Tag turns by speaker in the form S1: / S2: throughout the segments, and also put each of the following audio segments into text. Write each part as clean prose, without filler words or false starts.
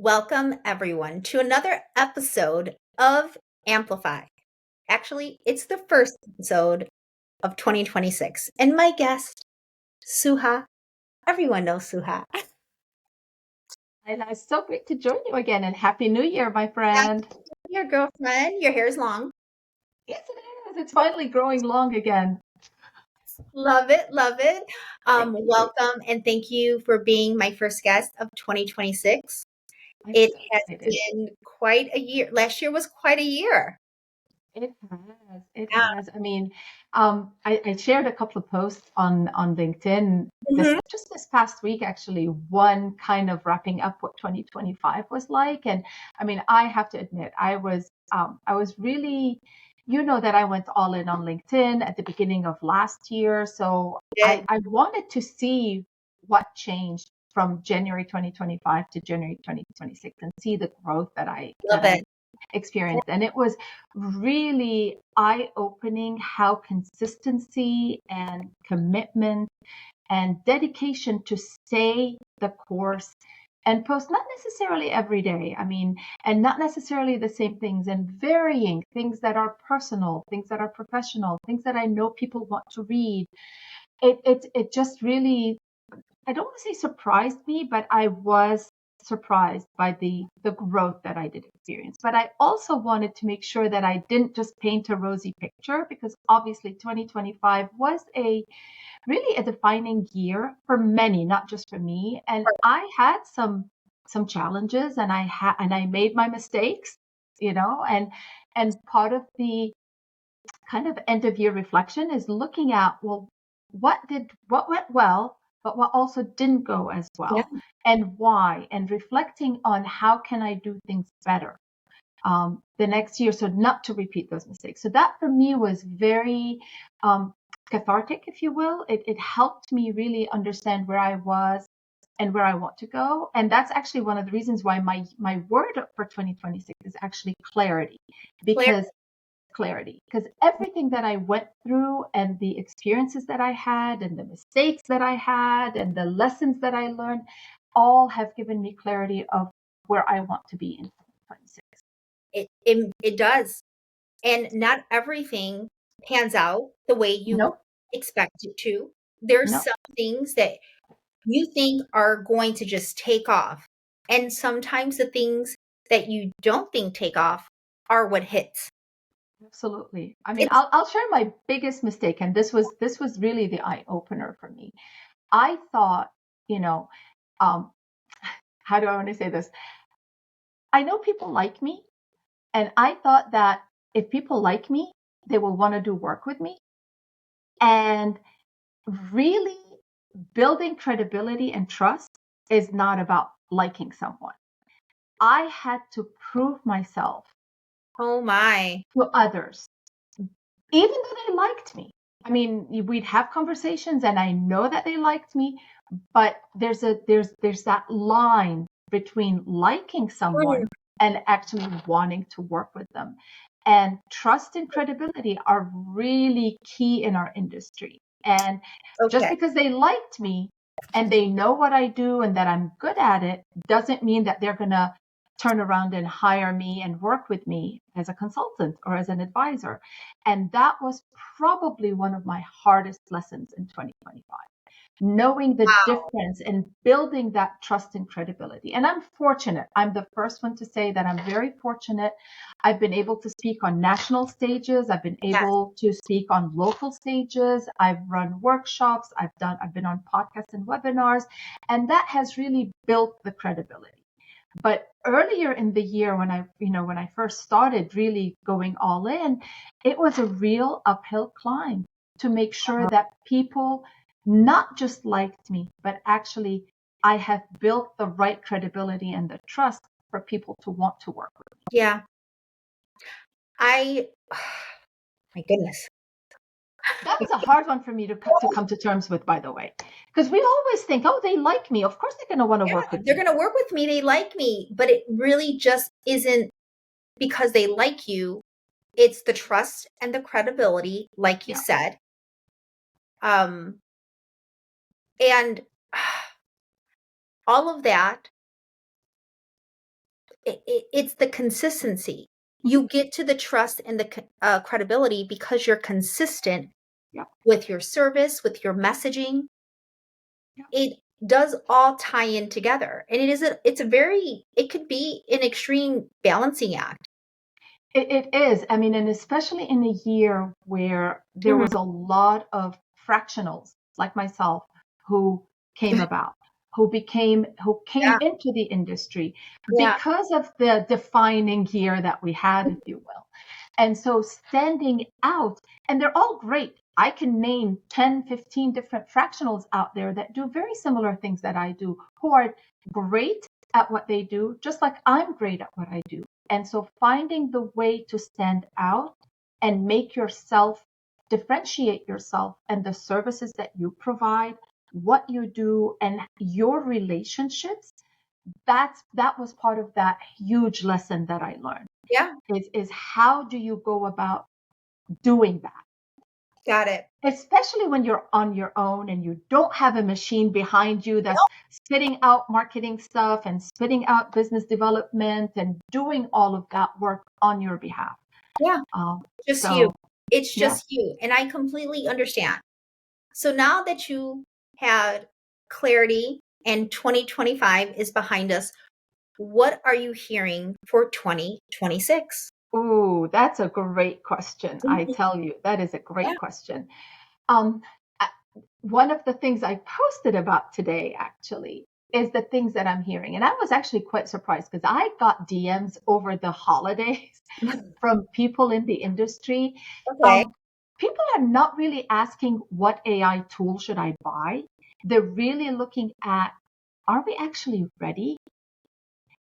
S1: Welcome, everyone, to another episode of Amplify. Actually, it's the first episode of 2026. And my guest, Suha, everyone knows Suha.
S2: And it's so great to join you again and Happy New Year, my friend.
S1: Your girlfriend, your hair is long.
S2: Yes, it is. It's finally growing long again.
S1: Love it, love it.
S2: Thank you.
S1: Welcome, and thank you for being my first guest of 2026.
S2: I'm
S1: It
S2: so
S1: has
S2: excited.
S1: been quite a year. Last year was quite a year.
S2: It has. It
S1: Yeah.
S2: has. I shared a couple of posts on LinkedIn
S1: Mhm.
S2: this past week, actually, one kind of wrapping up what 2025 was like. And I have to admit, I was really, that I went all in on LinkedIn at the beginning of last year. So I,
S1: Good.
S2: I wanted to see what changed from January 2025 to January 2026 and see the growth that I
S1: Love
S2: that I
S1: it.
S2: experienced. And it was really eye-opening how consistency and commitment and dedication to stay the course and post not necessarily every day. And not necessarily the same things, and varying things that are personal, things that are professional, things that I know people want to read. It just really, I don't want to say surprised me, but I was surprised by the growth that I did experience. But I also wanted to make sure that I didn't just paint a rosy picture, because obviously 2025 was a really a defining year for many, not just for me. And I had some challenges, and I made my mistakes, and part of the kind of end of year reflection is looking at, well, what went well, but what also didn't go as
S1: Yeah.
S2: well, and why, and reflecting on how can I do things better the next year, so not to repeat those mistakes. So that for me was very cathartic, if you will. It helped me really understand where I was and where I want to go. And that's actually one of the reasons why my word for 2026 is actually clarity,
S1: Claire.
S2: because because everything that I went through and the experiences that I had and the mistakes that I had and the lessons that I learned all have given me clarity of where I want to be in 2026.
S1: It does. And not everything pans out the way you
S2: No,
S1: expect it to. There's
S2: no,
S1: some things that you think are going to just take off. And sometimes the things that you don't think take off are what hits.
S2: absolutely.
S1: It's
S2: I'll share my biggest mistake, and this was really the eye opener for me. I thought, you know, um, how do I want to say this? I know people like me, and I thought that if people like me, they will want to do work with me. And really, building credibility and trust is not about liking someone. I had to prove myself
S1: oh my.
S2: to others, even though they liked me. We'd have conversations, and I know that they liked me, but there's that line between liking
S1: Mm,
S2: someone and actually wanting to work with them. And trust and credibility are really key in our industry. And just
S1: okay.
S2: because they liked me and they know what I do and that I'm good at it doesn't mean that they're going to turn around and hire me and work with me as a consultant or as an advisor. And that was probably one of my hardest lessons in 2025, knowing the
S1: Wow.
S2: difference and building that trust and credibility. And I'm fortunate. I'm the first one to say that I'm very fortunate. I've been able to speak on national stages. I've been
S1: Yes.
S2: able to speak on local stages. I've run workshops. I've been on podcasts and webinars, and that has really built the credibility. But earlier in the year, when I first started really going all in, it was a real uphill climb to make sure that people not just liked me, but actually I have built the right credibility and the trust for people to want to work with me.
S1: Yeah. I, my goodness.
S2: That was a hard one for me to come to terms with, by the way, because we always think, oh, they like me. Of course, they're going to want to
S1: Yeah,
S2: work with
S1: they're
S2: me.
S1: going to work with me. They like me, but it really just isn't because they like you. It's the trust and the credibility, like you
S2: Yeah.
S1: said. Um, and all of that it's the consistency. You get to the trust and the credibility because you're consistent
S2: Yeah.
S1: with your service, with your messaging.
S2: Yeah.
S1: It does all tie in together, and it could be an extreme balancing act.
S2: It is. I mean, and especially in a year where there
S1: Mhm.
S2: was a lot of fractionals like myself who came about, who came
S1: Yeah,
S2: into the industry
S1: yeah,
S2: because of the defining year that we had, if you will. And so standing out, and they're all great. I can name 10, 15 different fractionals out there that do very similar things that I do, who are great at what they do, just like I'm great at what I do. And so finding the way to stand out and make yourself differentiate yourself and the services that you provide, what you do, and your relationships, that was part of that huge lesson that I learned.
S1: yeah.
S2: Is how do you go about doing that?
S1: Got it.
S2: Especially when you're on your own and you don't have a machine behind you that's
S1: Nope.
S2: spitting out marketing stuff and spitting out business development and doing all of that work on your behalf.
S1: Yeah, just you.
S2: So,
S1: It's
S2: yeah.
S1: just you, and I completely understand. So now that you had clarity and 2025 is behind us, what are you hearing for 2026?
S2: Ooh, that's a great question. I
S1: Mhm.
S2: tell you, that is a
S1: Yeah.
S2: great question. Um, I- One of the things I posted about today actually is the things that I'm hearing. And I was actually quite surprised because I got DMs over the holidays from people in the industry.
S1: Okay.
S2: People are not really asking what AI tool should I buy. They're really looking at, are we actually ready?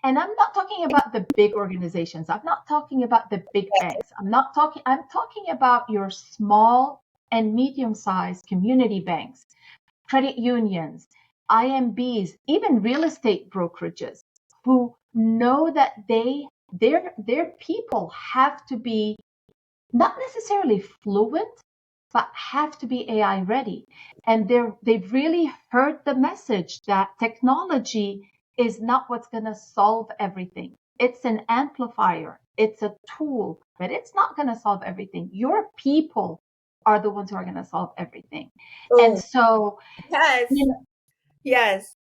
S2: And I'm not talking about the big organizations. I'm not talking about the big banks. I'm talking about your small and medium-sized community banks, credit unions, IMBs, even real estate brokerages who know that their people have to be not necessarily fluent, but have to be AI ready. And they've really heard the message that technology is not what's going to solve everything. It's an amplifier, it's a tool, but it's not going to solve everything. Your people are the ones who are going to solve everything. And
S1: Oh,
S2: so,
S1: yes.
S2: you know,
S1: Yes.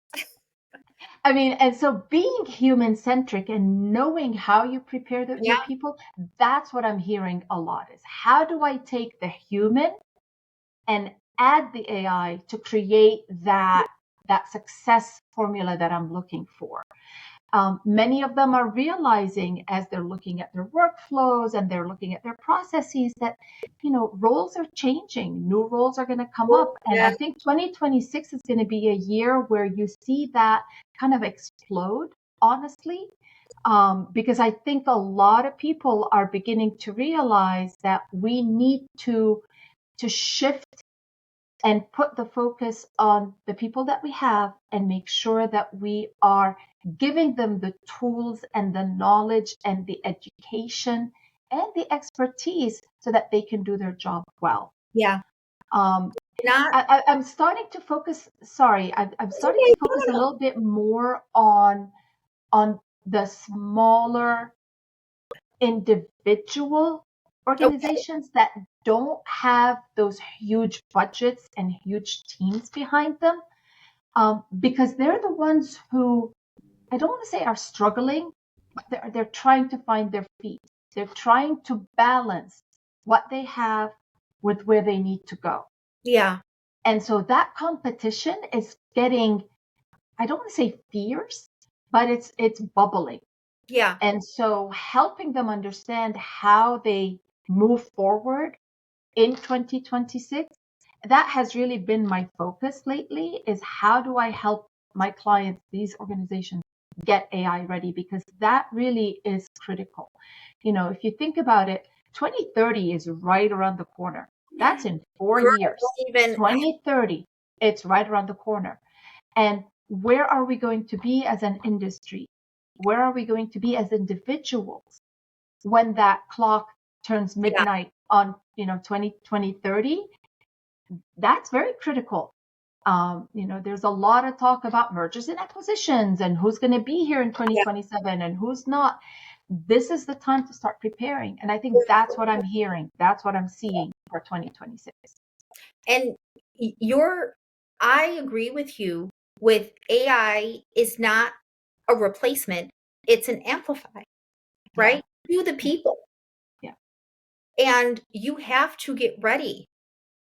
S2: I mean, and so being human centric and knowing how you prepare your
S1: Yeah.
S2: people, that's what I'm hearing a lot is how do I take the human and add the AI to create that success formula that I'm looking for. Many of them are realizing as they're looking at their workflows and they're looking at their processes that roles are changing, new roles are going to come up,
S1: Oh,
S2: and
S1: yeah.
S2: I think 2026 is going to be a year where you see that kind of explode, honestly. Because I think a lot of people are beginning to realize that we need to shift and put the focus on the people that we have and make sure that we are giving them the tools and the knowledge and the education and the expertise so that they can do their job well.
S1: Yeah.
S2: Um,
S1: Not
S2: I'm starting to focus. Sorry, I'm
S1: it's
S2: starting
S1: okay.
S2: to
S1: No,
S2: focus a
S1: no, no.
S2: little bit more on the smaller individual
S1: Okay.
S2: organizations that don't have those huge budgets and huge teams behind them, because they're the ones who I don't want to say are struggling, but they're trying to find their feet. They're trying to balance what they have with where they need to go.
S1: Yeah.
S2: And so that competition is getting, I don't want to say fierce, but it's bubbling.
S1: Yeah.
S2: And so helping them understand how they move forward in 2026, that has really been my focus lately is how do I help my clients, these organizations, get AI ready? Because that really is critical. If you think about it, 2030 is right around the corner. That's in 4 years.
S1: Don't even
S2: 2030, it's right around the corner. And where are we going to be as an industry? Where are we going to be as individuals when that clock turns
S1: yeah.
S2: midnight on 2030? That's very critical. There's a lot of talk about mergers and acquisitions and who's going to be here in 2027 and who's not. This is the time to start preparing. And I think that's what I'm hearing. That's what I'm seeing for 2026.
S1: And I agree with you with AI is not a replacement. It's an amplify, right? To the people.
S2: Yeah.
S1: And you have to get ready.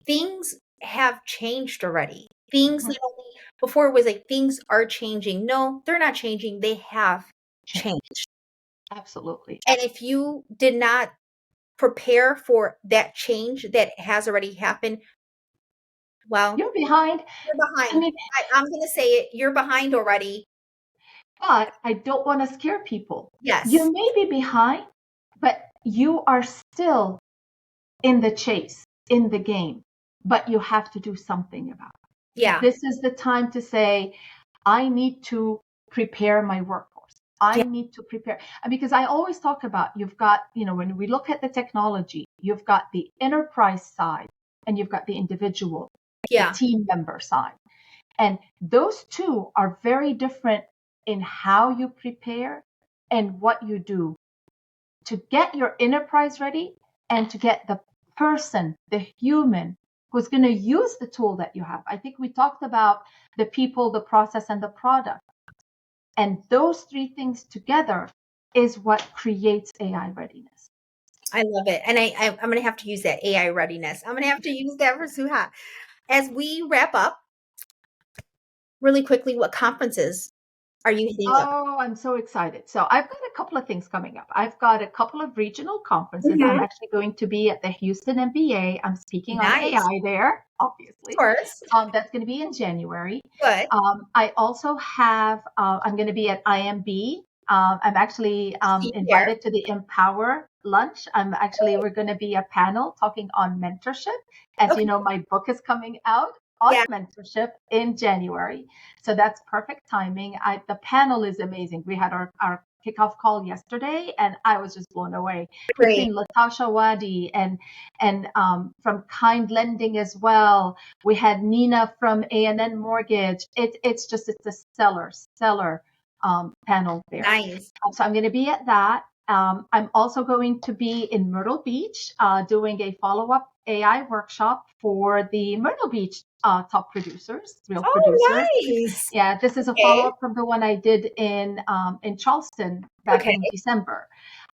S1: Things have changed already. Things not only before it was like things are changing. No, they're not changing. They have changed.
S2: Absolutely.
S1: And if you did not prepare for that change that has already happened, well,
S2: you're behind.
S1: You're behind.
S2: I mean,
S1: I'm going to say it. You're behind already.
S2: But I don't want to scare people.
S1: Yes.
S2: You may be behind, but you are still in the chase, in the game, but you have to do something about it.
S1: Yeah.
S2: This is the time to say, I need to prepare my workforce. I need to prepare. Because I always talk about, you've got, when we look at the technology, you've got the enterprise side and you've got the individual, the team member side. And those two are very different in how you prepare and what you do to get your enterprise ready and to get the person, the human who's going to use the tool that you have. I think we talked about the people, the process, and the product. And those three things together is what creates AI readiness.
S1: I love it. And I'm going to have to use that AI readiness. I'm going to have to use that for Suha. As we wrap up, really quickly, what conferences are you hitting up?
S2: Oh, I'm so excited. So I've got a couple of things coming up. I've got a couple of regional conferences. I'm actually going to be at the Houston MBA. I'm speaking on AI there, obviously.
S1: Of course.
S2: That's going to be in January.
S1: Good.
S2: I also have, I'm going to be at IMB. I'm actually invited to the Empower lunch. We're going to be a panel talking on mentorship. As you know, my book is coming out on mentorship in January. So that's perfect timing. The panel is amazing. We had our kickoff call yesterday and I was just blown away.
S1: Great.
S2: Between Latasha Wadi and from Kind Lending as well. We had Nina from A&N Mortgage. It's a stellar panel there.
S1: Nice.
S2: So I'm going to be at that. I'm also going to be in Myrtle Beach doing a follow-up AI workshop for the Myrtle Beach top producers, real producers.
S1: Nice.
S2: Yeah, this is a follow-up from the one I did in Charleston back in December.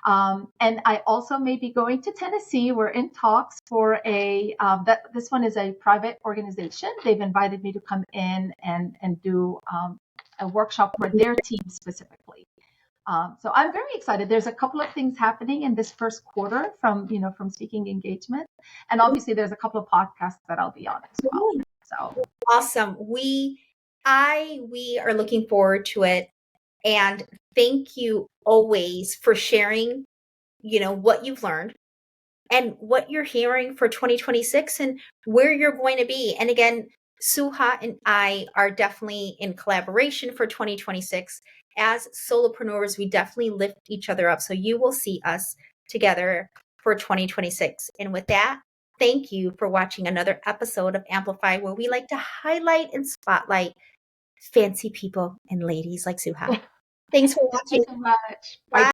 S2: And I also may be going to Tennessee. We're in talks for this one is a private organization. They've invited me to come in and do a workshop for their team specifically. So I'm very excited. There's a couple of things happening in this first quarter from speaking engagement. And obviously there's a couple of podcasts that I'll be on as well. So
S1: awesome. We are looking forward to it. And thank you always for sharing, what you've learned and what you're hearing for 2026 and where you're going to be. And again, Suha and I are definitely in collaboration for 2026. As solopreneurs, we definitely lift each other up. So you will see us together for 2026. And with that, thank you for watching another episode of Amplify, where we like to highlight and spotlight fancy people and ladies like Suha. Thanks for watching.
S2: Thank you so much.
S1: Bye.